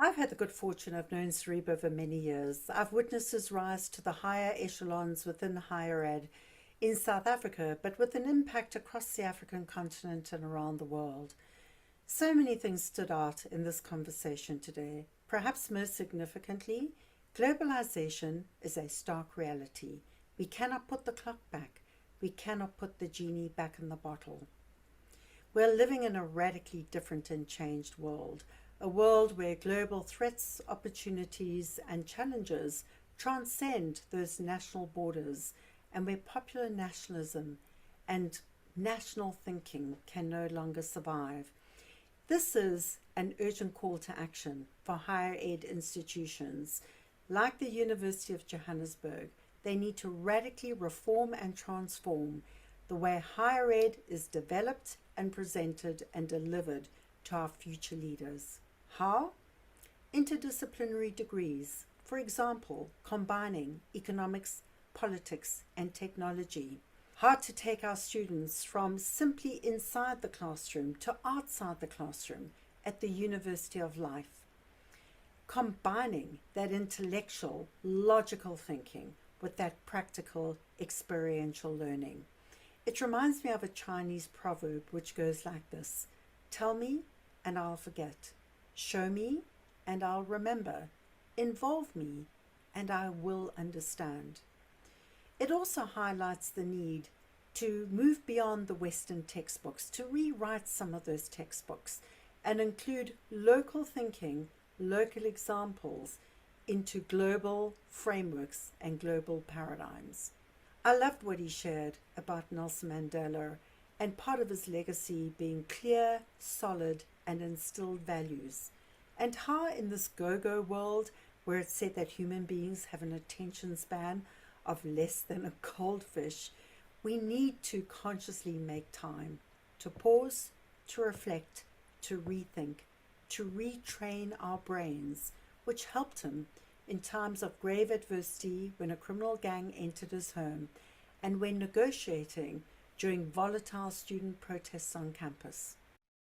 I've had the good fortune of knowing Saurabh over many years. I've witnessed his rise to the higher echelons within higher ed in South Africa, but with an impact across the African continent and around the world. So many things stood out in this conversation today. Perhaps most significantly, globalization is a stark reality. We cannot put the clock back. We cannot put the genie back in the bottle. We're living in a radically different and changed world, a world where global threats, opportunities, and challenges transcend those national borders, and where popular nationalism and national thinking can no longer survive. This is an urgent call to action for higher ed institutions. Like the University of Johannesburg, they need to radically reform and transform the way higher ed is developed and presented and delivered to our future leaders. How? Interdisciplinary degrees, for example, combining economics, politics, and technology. How to take our students from simply inside the classroom to outside the classroom at the University of Life. Combining that intellectual, logical thinking with that practical, experiential learning. It reminds me of a Chinese proverb which goes like this: tell me and I'll forget. Show me and I'll remember. Involve me and I will understand. It also highlights the need to move beyond the Western textbooks, to rewrite some of those textbooks and include local thinking, local examples into global frameworks and global paradigms. I loved what he shared about Nelson Mandela and part of his legacy being clear, solid, and instilled values, and how in this go-go world where it's said that human beings have an attention span of less than a goldfish, we need to consciously make time to pause, to reflect, to rethink, to retrain our brains, which helped him in times of grave adversity when a criminal gang entered his home and when negotiating during volatile student protests on campus.